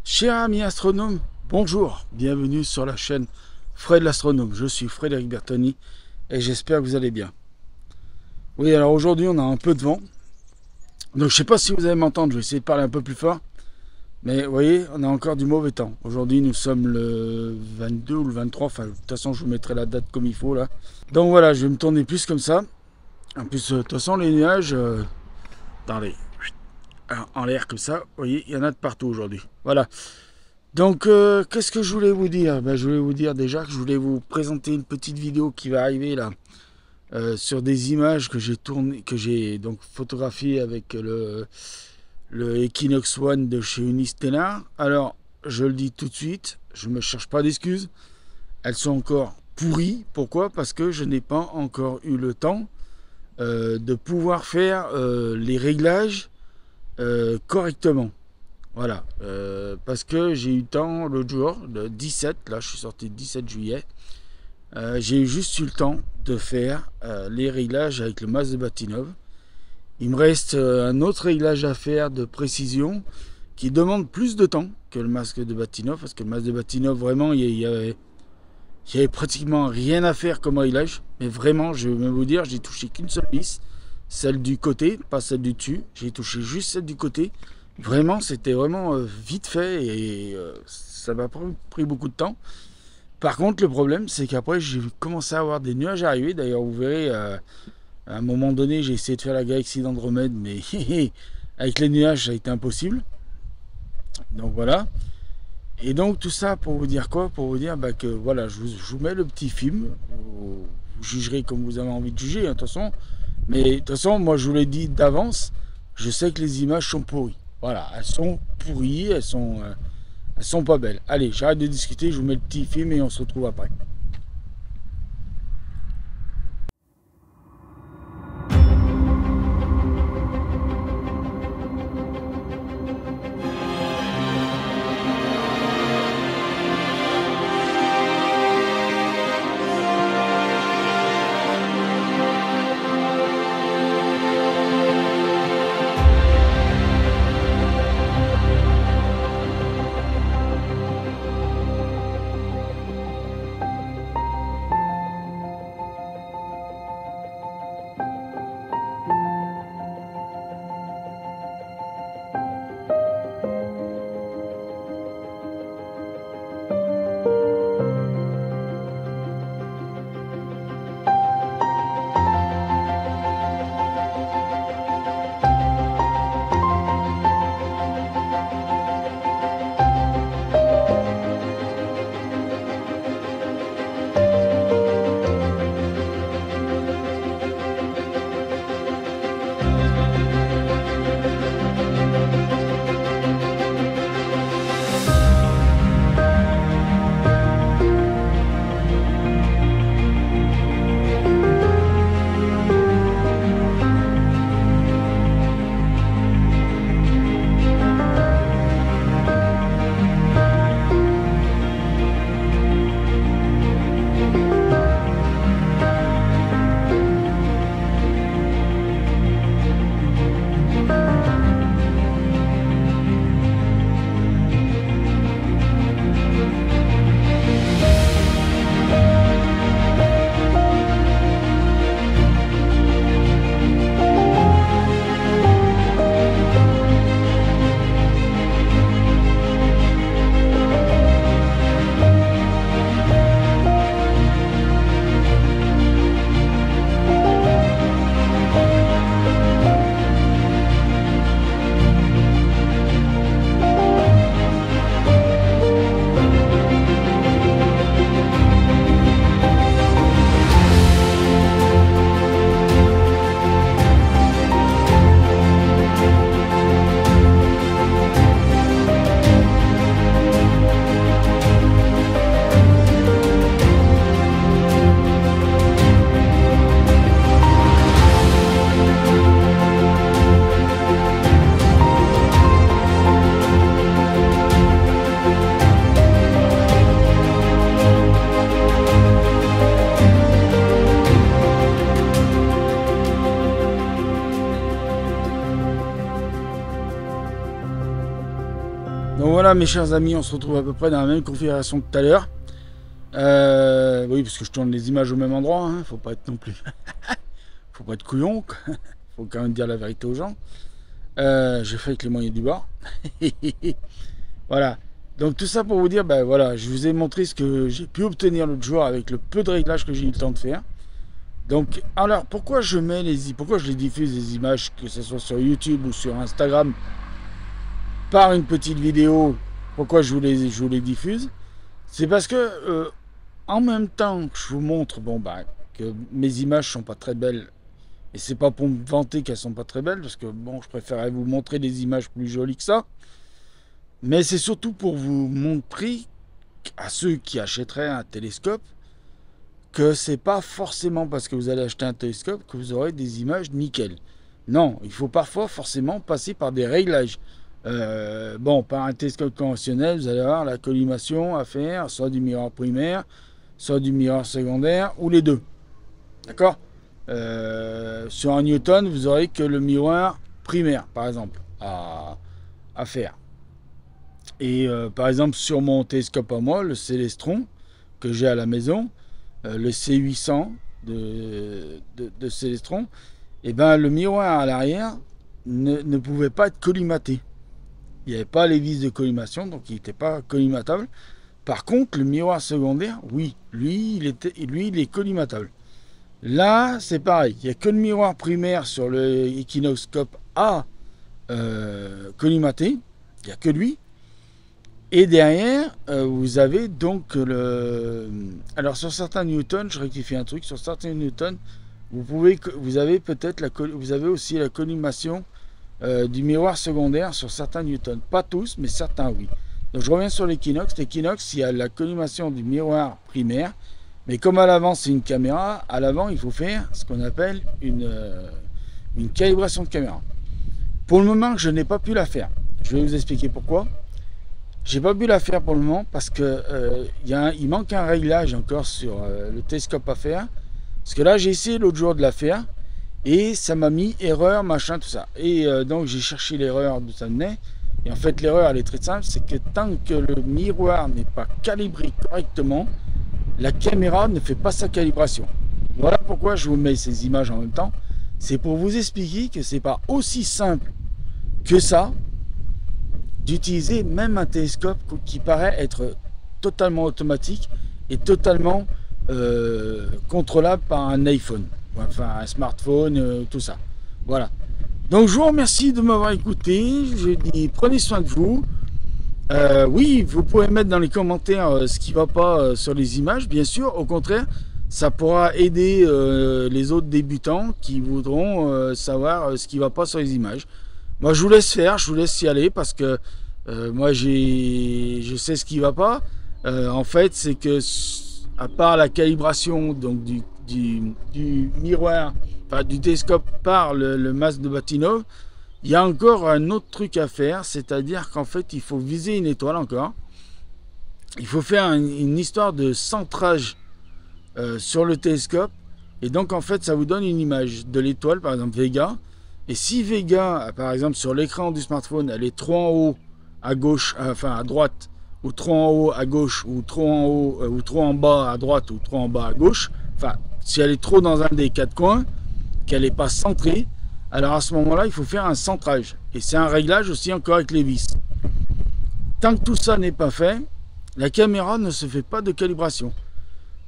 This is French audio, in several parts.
Chers amis astronomes, bonjour, bienvenue sur la chaîne Fred l'astronome. Je suis Frédéric Bertoni et j'espère que vous allez bien. Oui, alors aujourd'hui on a un peu de vent, donc je sais pas si vous allez m'entendre, je vais essayer de parler un peu plus fort. Mais vous voyez, on a encore du mauvais temps. Aujourd'hui nous sommes le 22 ou le 23, enfin de toute façon je vous mettrai la date comme il faut là. Donc voilà, je vais me tourner plus comme ça. En plus, de toute façon les nuages, en l'air comme ça, vous voyez, il y en a de partout aujourd'hui. Voilà. Donc, qu'est-ce que je voulais vous dire? Je voulais vous dire déjà que je voulais vous présenter une petite vidéo qui va arriver là sur des images que j'ai tournées, que j'ai donc photographiées avec le Equinox One de chez Unistellar. Alors, je le dis tout de suite, je ne me cherche pas d'excuses. Elles sont encore pourries. Pourquoi? Parce que je n'ai pas encore eu le temps de pouvoir faire les réglages correctement. Voilà, parce que j'ai eu le temps l'autre jour, le 17, là je suis sorti le 17 juillet, j'ai juste eu le temps de faire les réglages avec le masque de Bahtinov. Il me reste un autre réglage à faire de précision qui demande plus de temps que le masque de Bahtinov, parce que le masque de Bahtinov, vraiment, il y avait pratiquement rien à faire comme réglage, mais vraiment, je vais vous dire, j'ai touché qu'une seule vis, celle du côté, pas celle du dessus, j'ai touché juste celle du côté. Vraiment, c'était vraiment vite fait et ça m'a pris beaucoup de temps. Par contre, le problème, c'est qu'après, j'ai commencé à avoir des nuages arriver. D'ailleurs, vous verrez, à un moment donné, j'ai essayé de faire la galaxie d'Andromède, mais avec les nuages, ça a été impossible. Donc voilà. Et donc, tout ça pour vous dire quoi? Pour vous dire que voilà, je vous mets le petit film. Vous jugerez comme vous avez envie de juger, hein, de toute façon. Mais de toute façon, moi, je vous l'ai dit d'avance, je sais que les images sont pourries. Voilà, elles sont pourries, elles sont pas belles. Allez, j'arrête de discuter, je vous mets le petit film et on se retrouve après. voilà mes chers amis, on se retrouve à peu près dans la même configuration que tout à l'heure. Oui, parce que je tourne les images au même endroit, hein, faut pas être non plus... faut pas être couillon, quoi. Faut quand même dire la vérité aux gens. J'ai fait avec les moyens du bord. Voilà. Donc tout ça pour vous dire, ben voilà, je vous ai montré ce que j'ai pu obtenir l'autre jour avec le peu de réglages que j'ai eu le temps de faire. Donc, alors pourquoi je les diffuse les images, que ce soit sur YouTube ou sur Instagram, par une petite vidéo, pourquoi je vous les diffuse? C'est parce que en même temps que je vous montre, bon bah, que mes images sont pas très belles. Et c'est pas pour me vanter qu'elles sont pas très belles, parce que bon, je préférerais vous montrer des images plus jolies que ça. Mais c'est surtout pour vous montrer à ceux qui achèteraient un télescope que c'est pas forcément parce que vous allez acheter un télescope que vous aurez des images nickel. Non, il faut parfois forcément passer par des réglages. Bon, par un télescope conventionnel, vous allez avoir la collimation à faire, soit du miroir primaire, soit du miroir secondaire, ou les deux. D'accord? Sur un Newton, vous aurez que le miroir primaire, par exemple, à faire. Et par exemple, sur mon télescope à moi, le Célestron, que j'ai à la maison, le C800 de Célestron, et ben, le miroir à l'arrière ne pouvait pas être collimaté. Il n'y avait pas les vis de collimation, donc il n'était pas collimatable. Par contre, le miroir secondaire, oui, lui, il est collimatable. Là, c'est pareil. Il n'y a que le miroir primaire sur le Equinoxscope A collimaté. Il n'y a que lui. Et derrière, vous avez donc le... Alors, sur certains Newton, je rectifie un truc. Sur certains Newton, vous avez aussi la collimation du miroir secondaire sur certains Newton. Pas tous, mais certains, oui. Donc, je reviens sur l'Equinox. L'Equinox, il y a la collimation du miroir primaire. Mais comme à l'avant, c'est une caméra, à l'avant, il faut faire ce qu'on appelle une calibration de caméra. Pour le moment, je n'ai pas pu la faire. Je vais vous expliquer pourquoi. J'ai pas pu la faire pour le moment parce que il manque un réglage encore sur le télescope à faire. Parce que là, j'ai essayé l'autre jour de la faire et ça m'a mis erreur, machin, tout ça. Et donc, j'ai cherché l'erreur d'où ça venait. Et en fait, l'erreur, elle est très simple, c'est que tant que le miroir n'est pas calibré correctement, la caméra ne fait pas sa calibration. Voilà pourquoi je vous mets ces images en même temps. C'est pour vous expliquer que c'est pas aussi simple que ça d'utiliser même un télescope qui paraît être totalement automatique et totalement contrôlable par un iPhone, enfin un smartphone, tout ça. Voilà. Donc je vous remercie de m'avoir écouté. Je dis prenez soin de vous. Oui, vous pouvez mettre dans les commentaires ce qui ne va pas sur les images, bien sûr. Au contraire, ça pourra aider les autres débutants qui voudront savoir ce qui ne va pas sur les images. Moi, je vous laisse faire, je vous laisse y aller parce que moi, je sais ce qui ne va pas. En fait, c'est que, à part la calibration donc, du miroir, enfin, du télescope par le masque de Bahtinov, il y a encore un autre truc à faire, c'est-à-dire qu'en fait, il faut viser une étoile encore. Il faut faire une histoire de centrage sur le télescope. Et donc, en fait, ça vous donne une image de l'étoile, par exemple Vega. Et si Vega, par exemple, sur l'écran du smartphone, elle est trop en haut à gauche, enfin à droite, ou trop en haut à gauche, ou trop en haut, ou trop en bas à droite, ou trop en bas à gauche, enfin, si elle est trop dans un des quatre coins, qu'elle n'est pas centrée, alors à ce moment-là, il faut faire un centrage. Et c'est un réglage aussi encore avec les vis. Tant que tout ça n'est pas fait, la caméra ne se fait pas de calibration.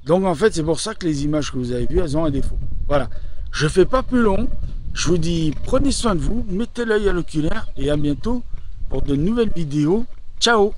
Donc en fait, c'est pour ça que les images que vous avez vues, elles ont un défaut. Voilà. Je ne fais pas plus long. Je vous dis, prenez soin de vous, mettez l'œil à l'oculaire et à bientôt pour de nouvelles vidéos. Ciao!